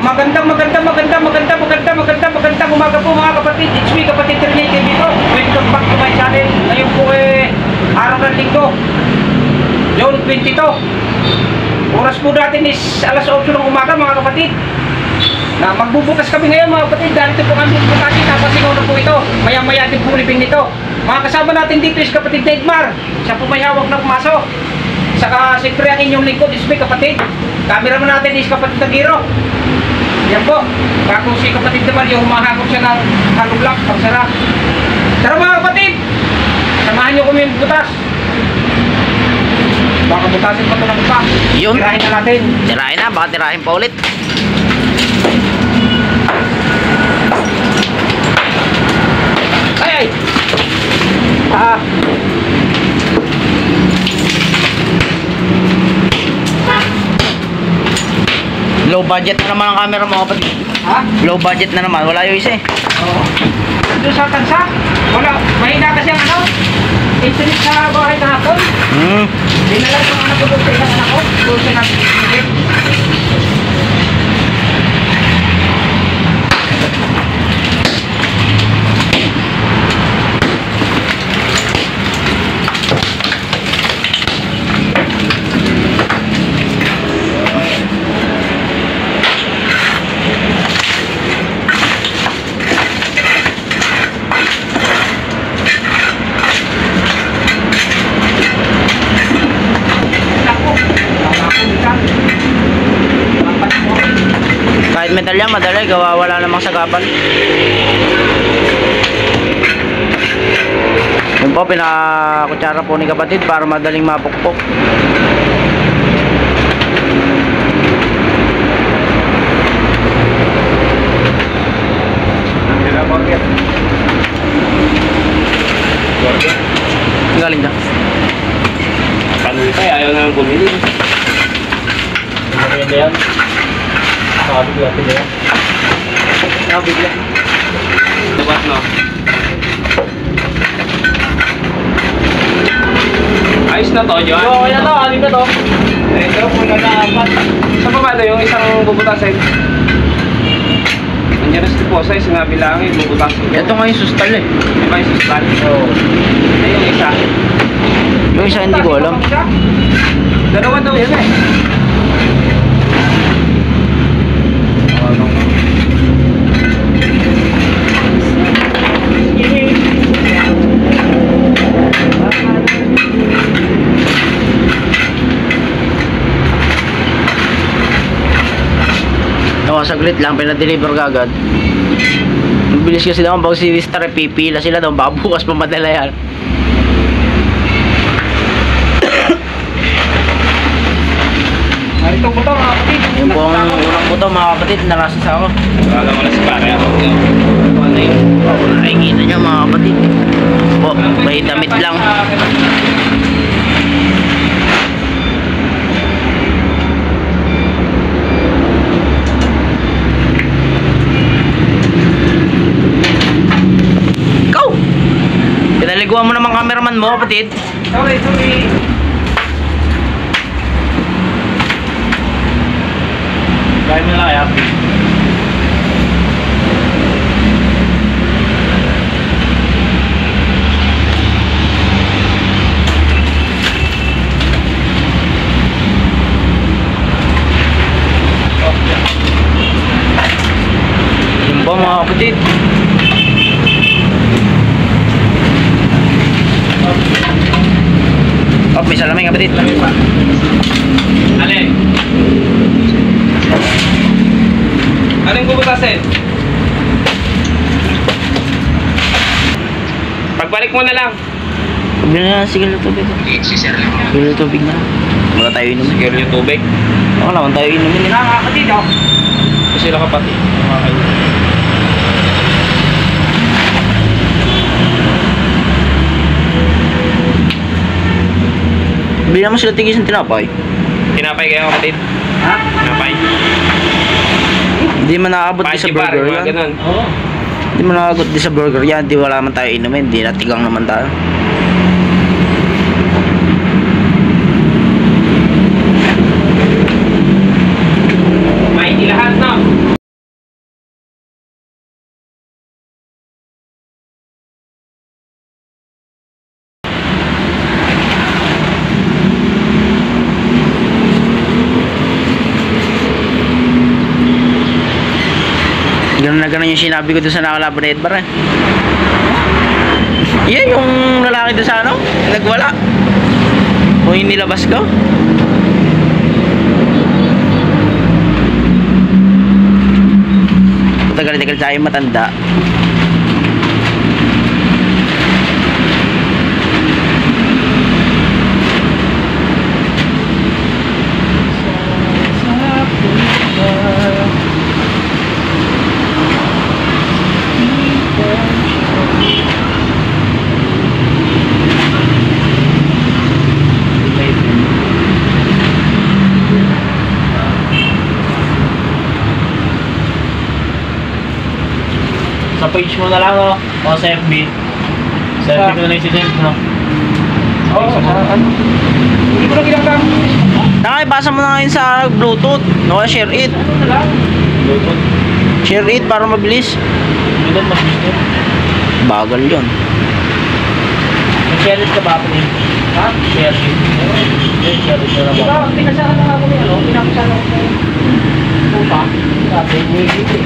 Magandang umaga po mga kapatid. It's me, kapatid Trinity TV po. Welcome back to my channel. Ngayon po araw ng linggo, June 22. Oras po natin is alas 8 ng umaga mga kapatid. Na magbubukas kami ngayon mga kapatid. Dahil ito po ang bukasin. Napasingaw na po ito. Maya-maya din po libing nito. Mga kasama natin dito is kapatid Neymar. Siya po may hawak na pumasok. Saka siyempre ang inyong lingkod is me kapatid. Cameraman natin is kapatid Tagiro. Yan po. Kako si kapatid naman yung humahakot siya ng hollow block. Pagsara. Tara mga kapatid. Samahan nyo kami yung butas. Baka butasin pa ito ng iba. Yun. Tirahin na natin. Tirahin na. Baka tirahin pa ulit. Ay! Low budget na naman ang camera mga kapatid. Ha? Low budget na naman. Wala yung isa eh. Oo. Doon sa tansa, wala. Mahina kasi ang internet sa bahay kahapon. Dinala yung anak ko doon sa isang anak ko. Doon sa natin. Kahit metal yan, madali. Gawa wala namang sagapan. Yun po, pinakutsara po ni kapatid para madaling mapukpok. Galing ka. Paano tayo? Ayaw na lang bumili. Ano yan? Nakabigla sila yan. Nakabigla. Dibat no? Ayos na to, John? Oo, yan to. Aling na to. Ito, puno na apat. Sa baba na yung isang bubutasin. Nandiyan na si Posa, sinabi lang yung bubutasin. Ito nga yung sustal eh. Di ba yung sustan? Oo. Ito yung isa. Yung isa hindi ko alam. Dalawa daw yan eh. Saglit lang, pinadeliver kagad. Mabilis kasi daw, bago si Star pipila sila daw, baka bukas pa madala yan. Ito po ito mga kapatid. Yung po ang unang buto mga kapatid, narasis ako. Wala mo na si pare ako. Ano yun? Nakikita nyo mga kapatid. Po, may damit lang. Pinaliguan mo naman cameraman mo kapatid. Sorry. Gaya mo lang yan. Yun po mga kapatid. Oh, may salamin kapatid. Alin? Anong bubutasin? Pagbalik mo na lang. Bili na lang sigil na tubig. Sigil na tubig na. Wala tayo inumin. Siguro yung tubig. Wala tayo inumin. Mga kapatid oh. Kasi sila kapatid. Mga kayo. Bili naman sila tigis ng tinapay. Tinapay kayo kapatid? Ha? Tinapay? Hindi man nakaabot di sa Panchi bar, burger mga yan. ganun. Oo. Hindi man nakaabot di sa burger yan. Di wala man tayo inumin. Di natigang naman tayo. Ganun na ganun yung sinabi ko doon sa nakalaban na Edbar eh. Yan yung lalaki doon sa ano? Nagwala. O yung nilabas ko. Tagal-tagal tayo matanda. Sa page mo na lang, no? O sa FB. Sa FB ko na lang isi-send, no? Oo, hindi ko na ginagamit. Nakipasa mo na ngayon sa Bluetooth. No, share it. Ano na lang? Bluetooth. Share it para mabilis. Hindi mas gusto. Bagal yun. Mag-share it ka ba, Pati? Ha? Share it. Share it na Diba, ba? pinasahan na ako ni ano, pinasahan ako ng pupa. Sabi, may dito eh.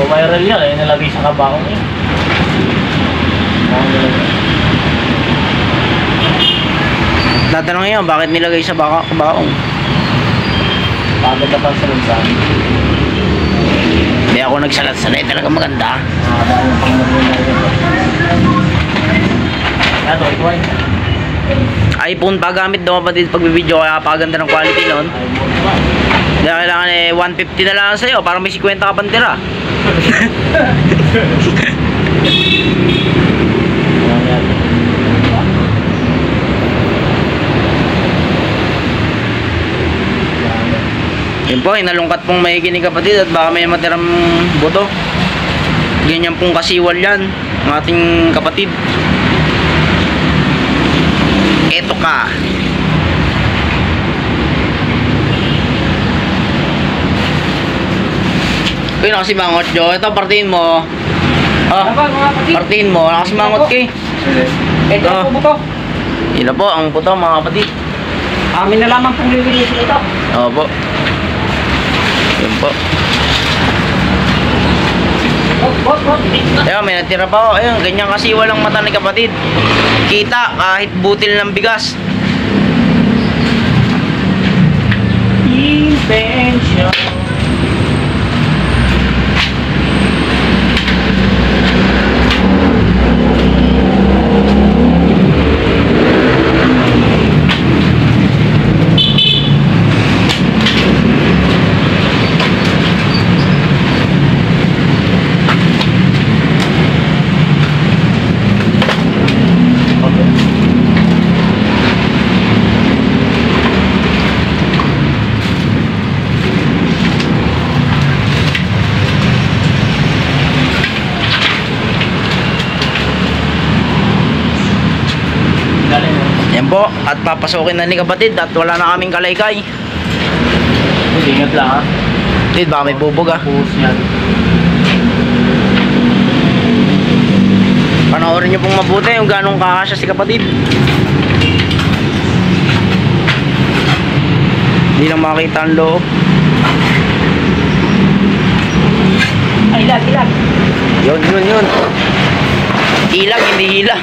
Viral yan eh, nalagay sa kabaong eh. Tatanong ngayon, bakit nilagay sa baong? Pagod na pang salansan. Hindi ako nagsalat-sanay, talaga maganda. Ano, ito ay? iPhone pa gamit daw kapatid pag video, kaya paganda ng quality nun. Kaya kailangan eh 150 na lang sa'yo, parang may 50 ka pantira. Yun po, inalungkat pong may ginig kapatid at baka may matirang buto. Ganyan pong kasiwal yan ng ating kapatid. Eto ka. Uy, nakasimangot Jo. Ito, partiin mo. Ano ba, mga kapatid? Partiin mo. Nakasimangot ka eh. Ito Ah. po buto. Ila po, ang puto mga kapatid. Amin na lamang pong lilinisin ito. Opo. Yun po. Hop. Ayun, may natira pa ako. Ayun, ganyan kasi walang mata ni kapatid. Kita kahit butil ng bigas. Intention. Yan po, at papasukin na ni kapatid at wala na kaming kalaykay. Ingat lang ha. Kapatid, baka may bubog ah. Puhos yan. Panoorin nyo pong mabuti yung ganong kakasya si kapatid. Hindi lang makita ang loob. Ay, ilag. Yun. Ilag, hindi hila.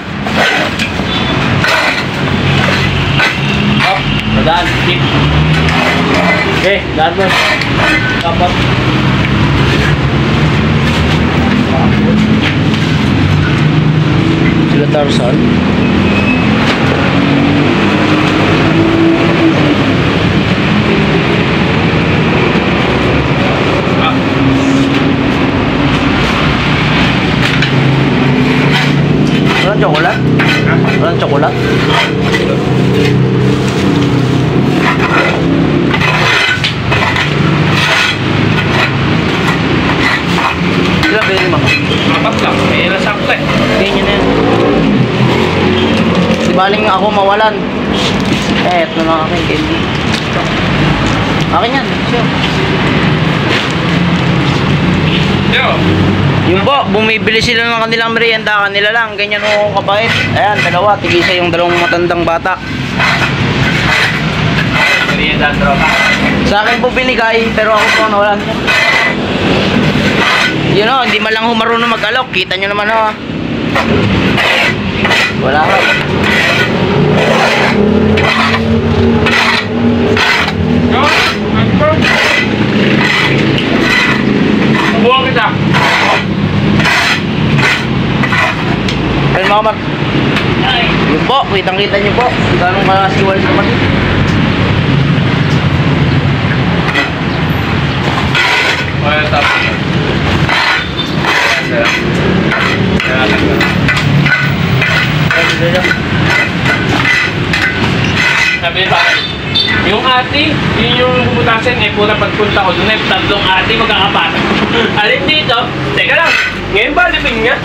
Up. Madaan. Keep. Okay. Daan mo. Dapat. Sila Tarzan. Walang chocolate? Walang chocolate? Sila pwede mo. Mapat lang. May nasakto eh. Ganyan na yan. Di baling ako mawalan. Ito na akin candy. Akin yan. Sure. Yo. Yung po, bumibili sila ng kanilang merienda, kanila lang. Ganyan o kapait. Ayan, dalawa. Tigisa yung dalawang matandang bata. Merienda droga. Sa akin po binigay, pero ako po nawalan niya. Yun o, hindi man lang humarunong mag-alok. Kita nyo naman o. Wala ka. Buwan kita. Ayun mga Mark. Yun po, kitang-kita nyo po. Ganong kasiwal sa kapatid. Kaya tapos. Sabi ni Bakit, yung ate, yun yung bumutasin, eh pura pagpunta ko doon, eh tatlong ate magkakapatid. Alin dito? Teka lang, ngayon ba alipin nga?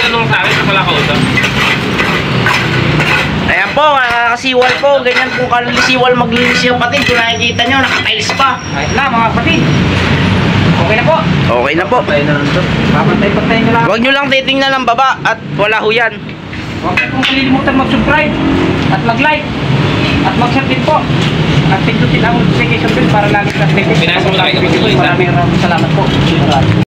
Tanong sa akin, sa pala kausap. Ayan po, kasiwal po. Ganyan po kalisiwal maglinis yung kapatid. Kung nakikita nyo, nakatiles pa. Ayos na mga kapatid. Okay na po. Okay na po. Papantay-pantay nyo lang. Huwag nyo lang titingnan ng baba at wala ho yan. Huwag po kalilimutan mag-subscribe at mag-like at mag-share din po. At pindutin ang notification bell para lagi sa update. Pinasa mo lang kayo kapatid ko, Maraming salamat po.